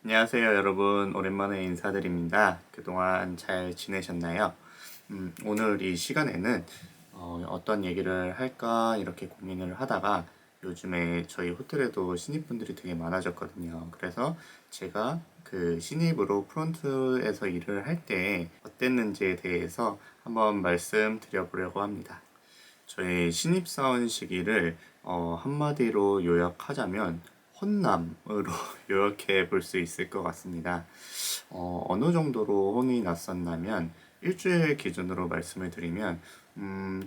안녕하세요, 여러분. 오랜만에 인사드립니다. 그동안 잘 지내셨나요? 오늘 이 시간에는 떤 얘기를 할까 이렇게 고민을 하다가 요즘에 저희 호텔에도 신입분들이 되게 많아졌거든요. 그래서 제가 그 신입으로 프론트에서 일을 할 때 어땠는지에 대해서 한번 말씀드려보려고 합니다. 저의 신입사원 시기를 한마디로 요약하자면 혼남으로 요약해 볼 수 있을 것 같습니다. 어느 정도로 혼이 났었냐면 일주일 기준으로 말씀을 드리면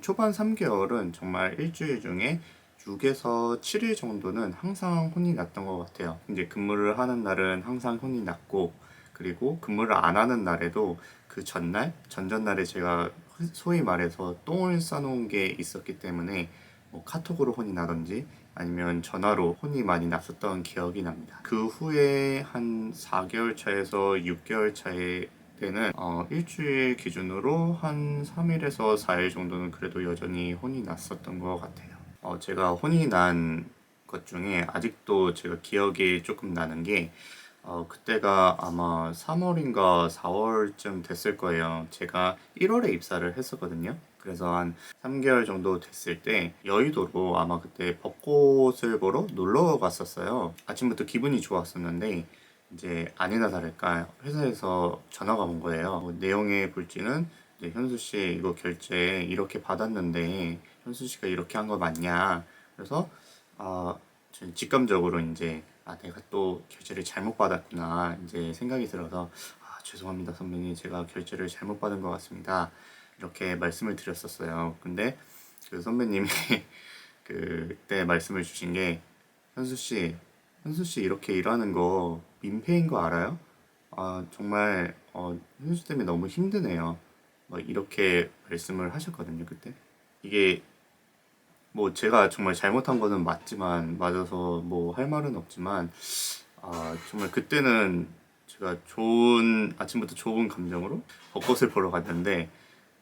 초반 3개월은 정말 일주일 중에 6에서 7일 정도는 항상 혼이 났던 것 같아요. 이제 근무를 하는 날은 항상 혼이 났고, 그리고 근무를 안 하는 날에도 그 전날, 전전날에 제가 소위 말해서 똥을 싸놓은 게 있었기 때문에 뭐 카톡으로 혼이 나던지 아니면 전화로 혼이 많이 났었던 기억이 납니다. 그 후에 한 4개월 차에서 6개월 차에 때는 일주일 기준으로 한 3일에서 4일 정도는 그래도 여전히 혼이 났었던 것 같아요. 제가 혼이 난 것 중에 아직도 제가 기억이 조금 나는 게 그때가 아마 3월인가 4월쯤 됐을 거예요. 제가 1월에 입사를 했었거든요. 그래서 한 3개월 정도 됐을 때 여의도로 아마 그때 벚꽃을 보러 놀러 갔었어요. 아침부터 기분이 좋았었는데 이제 아니나 다를까 회사에서 전화가 온 거예요. 내용에 볼지는 이제 현수 씨 이거 결제 이렇게 받았는데 현수 씨가 이렇게 한 거 맞냐? 그래서 저는 직감적으로 이제 내가 또 결제를 잘못 받았구나 이제 생각이 들어서 죄송합니다 선배님 제가 결제를 잘못 받은 것 같습니다 이렇게 말씀을 드렸었어요. 근데 그 선배님이 그때 말씀을 주신 게 현수 씨 이렇게 일하는 거 민폐인 거 알아요? 정말 현수 씨 때문에 너무 힘드네요. 막 이렇게 말씀을 하셨거든요 그때. 이게 뭐 제가 정말 잘못한 거는 맞지만 맞아서 뭐 할 말은 없지만 정말 그때는 제가 좋은 아침부터 좋은 감정으로 벚꽃을 보러 갔는데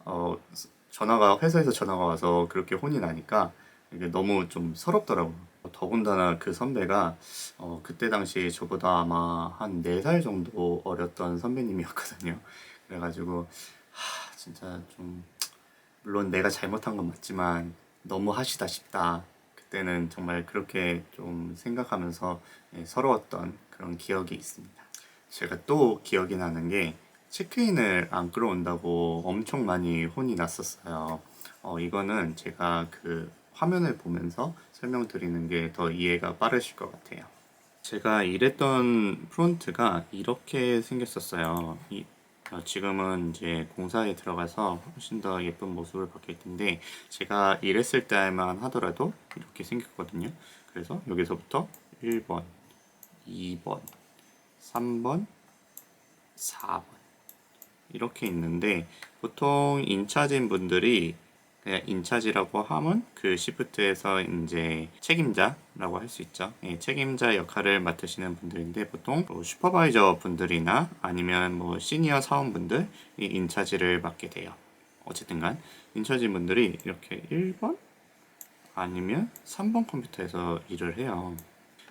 어, 전화가 회사에서 전화가 와서 그렇게 혼이 나니까 이게 너무 좀 서럽더라고요. 더군다나 그 선배가 그때 당시 저보다 아마 한 4살 정도 어렸던 선배님이었거든요. 그래가지고 진짜 좀 물론 내가 잘못한 건 맞지만 너무 하시다 싶다. 그때는 정말 그렇게 좀 생각하면서 서러웠던 그런 기억이 있습니다. 제가 또 기억이 나는 게 체크인을 안 끌어온다고 엄청 많이 혼이 났었어요. 이거는 제가 그 화면을 보면서 설명드리는 게 더 이해가 빠르실 것 같아요. 제가 일했던 프론트가 이렇게 생겼었어요. 지금은 이제 공사에 들어가서 훨씬 더 예쁜 모습을 바뀔 텐데, 제가 일했을 때만 하더라도 이렇게 생겼거든요. 그래서 여기서부터 1번, 2번, 3번, 4번. 이렇게 있는데, 보통 인차진 분들이 그냥 인차지라고 하면 그 시프트에서 이제 책임자라고 할 수 있죠. 책임자 역할을 맡으시는 분들인데 보통 뭐 슈퍼바이저 분들이나 아니면 뭐 시니어 사원분들이 인차지를 맡게 돼요. 어쨌든간 인차지 분들이 이렇게 1번 아니면 3번 컴퓨터에서 일을 해요.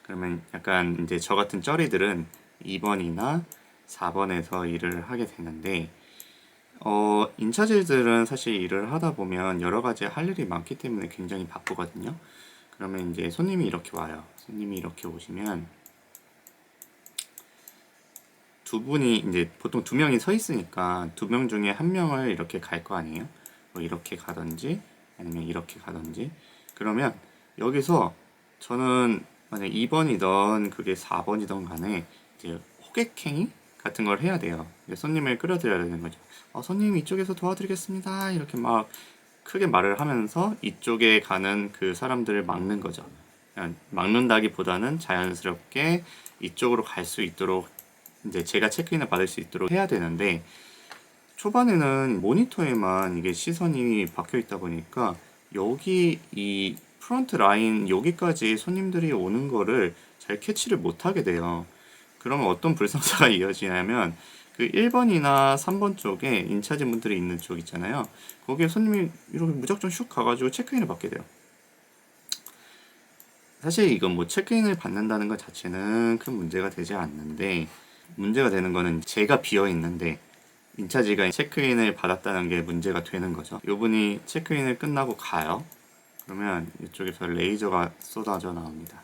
그러면 약간 이제 저 같은 쩌리들은 2번이나 4번에서 일을 하게 되는데 인차질들은 사실 일을 하다 보면 여러 가지 할 일이 많기 때문에 굉장히 바쁘거든요. 그러면 이제 손님이 이렇게 와요. 손님이 이렇게 오시면 두 분이 이제 보통 두 명이 서 있으니까 두 명 중에 한 명을 이렇게 갈 거 아니에요? 뭐 이렇게 가든지 아니면 이렇게 가든지. 그러면 여기서 저는 만약 2번이던 그게 4번이던 간에 이제 호객행위 같은 걸 해야 돼요. 손님을 끌어들여야 되는 거죠. 손님 이쪽에서 도와드리겠습니다. 이렇게 막 크게 말을 하면서 이쪽에 가는 그 사람들을 막는 거죠. 그냥 막는다기보다는 자연스럽게 이쪽으로 갈 수 있도록 이제 제가 체크인을 받을 수 있도록 해야 되는데 초반에는 모니터에만 이게 시선이 박혀 있다 보니까 여기 이 프론트 라인 여기까지 손님들이 오는 거를 잘 캐치를 못 하게 돼요. 그러면 어떤 불상사가 이어지냐면 그 1번이나 3번 쪽에 인차진 분들이 있는 쪽 있잖아요. 거기에 손님이 이렇게 무작정 슉 가가지고 체크인을 받게 돼요. 사실 이건 뭐 체크인을 받는다는 것 자체는 큰 문제가 되지 않는데 문제가 되는 거는 제가 비어 있는데 인차지가 체크인을 받았다는 게 문제가 되는 거죠. 이분이 체크인을 끝나고 가요. 그러면 이쪽에서 레이저가 쏟아져 나옵니다.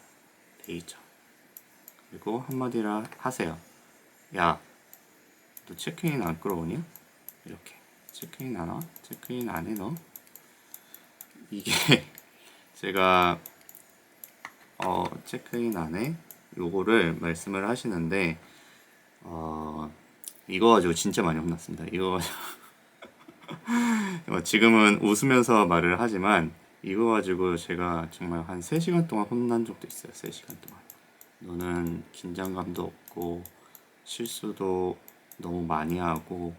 레이저. 그리고 한마디를 하세요. 야, 너 체크인 안 끌어오냐? 이렇게. 체크인 안 와? 체크인 안 해 너? 이게 제가 체크인 안 해? 요거를 말씀을 하시는데 이거 가지고 진짜 많이 혼났습니다. 이거 가지고 지금은 웃으면서 말을 하지만 이거 가지고 제가 정말 한 3시간 동안 혼난 적도 있어요. 3시간 동안. 너는 긴장감도 없고 실수도 너무 많이 하고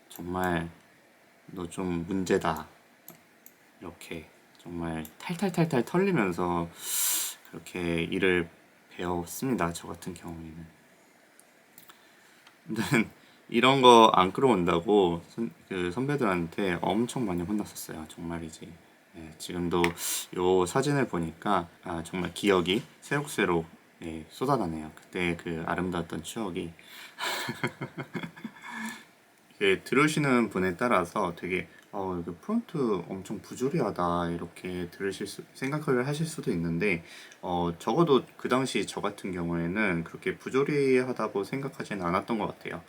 정말 너 좀 문제다. 이렇게 정말 탈탈탈탈 털리면서 그렇게 일을 배웠습니다. 저 같은 경우에는. 아무튼 이런 거 안 끌어온다고 그 선배들한테 엄청 많이 혼났었어요. 정말이지. 예, 지금도 요 사진을 보니까 정말 기억이 새록새록 쏟아나네요. 그때 그 아름다웠던 추억이 들으시는 분에 따라서 되게 이거 프론트 엄청 부조리하다 이렇게 생각을 하실 수도 있는데 적어도 그 당시 저 같은 경우에는 그렇게 부조리하다고 생각하진 않았던 것 같아요.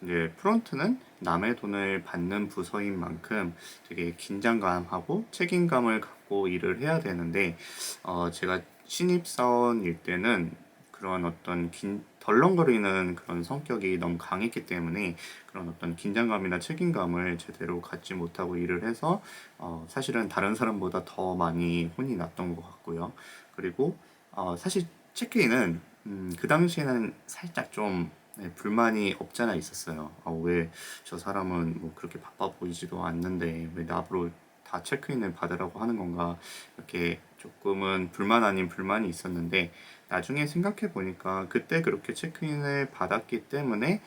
이제 프론트는 남의 돈을 받는 부서인 만큼 되게 긴장감하고 책임감을 갖고 일을 해야 되는데 제가 신입사원일 때는 그런 어떤 덜렁거리는 그런 성격이 너무 강했기 때문에 그런 어떤 긴장감이나 책임감을 제대로 갖지 못하고 일을 해서 사실은 다른 사람보다 더 많이 혼이 났던 것 같고요. 그리고 사실 체크인은 그 당시에는 살짝 좀 불만이 없잖아 있었어요. 왜 저 사람은 뭐 그렇게 바빠 보이지도 않는데 왜 나보러 다 체크인을 받으라고 하는 건가 이렇게 조금은 불만 아닌 불만이 있었는데 나중에 생각해 보니까 그때 그렇게 체크인을 받았기 때문에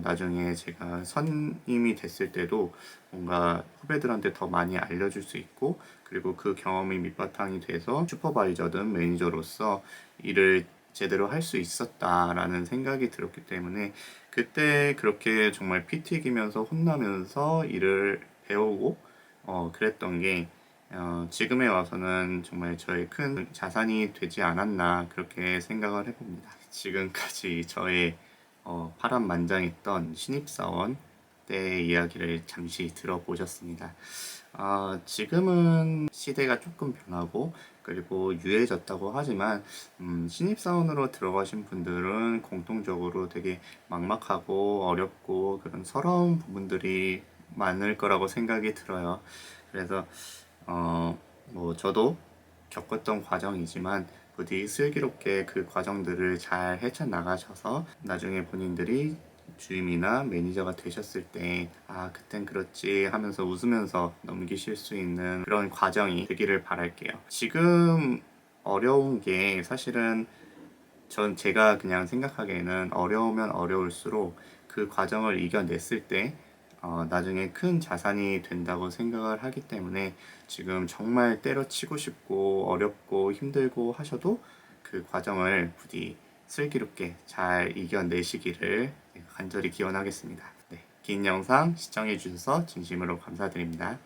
나중에 제가 선임이 됐을 때도 뭔가 후배들한테 더 많이 알려줄 수 있고 그리고 그 경험이 밑바탕이 돼서 슈퍼바이저든 매니저로서 일을 제대로 할 수 있었다라는 생각이 들었기 때문에 그때 그렇게 정말 피 튀기면서 혼나면서 일을 배우고 그랬던 게 지금에 와서는 정말 저의 큰 자산이 되지 않았나 그렇게 생각을 해봅니다. 지금까지 저의 파란만장했던 신입사원 때 이야기를 잠시 들어보셨습니다. 지금은 시대가 조금 변하고 그리고 유해졌다고 하지만 신입사원으로 들어가신 분들은 공통적으로 되게 막막하고 어렵고 그런 서러운 부분들이 많을 거라고 생각이 들어요. 그래서 뭐 저도 겪었던 과정이지만 부디 슬기롭게 그 과정들을 잘 헤쳐나가셔서 나중에 본인들이 주임이나 매니저가 되셨을 때 그땐 그렇지 하면서 웃으면서 넘기실 수 있는 그런 과정이 되기를 바랄게요. 지금 어려운 게 사실은 제가 그냥 생각하기에는 어려우면 어려울수록 그 과정을 이겨냈을 때 나중에 큰 자산이 된다고 생각을 하기 때문에 지금 정말 때려치고 싶고 어렵고 힘들고 하셔도 그 과정을 부디 슬기롭게 잘 이겨내시기를 간절히 기원하겠습니다. 네, 긴 영상 시청해 주셔서 진심으로 감사드립니다.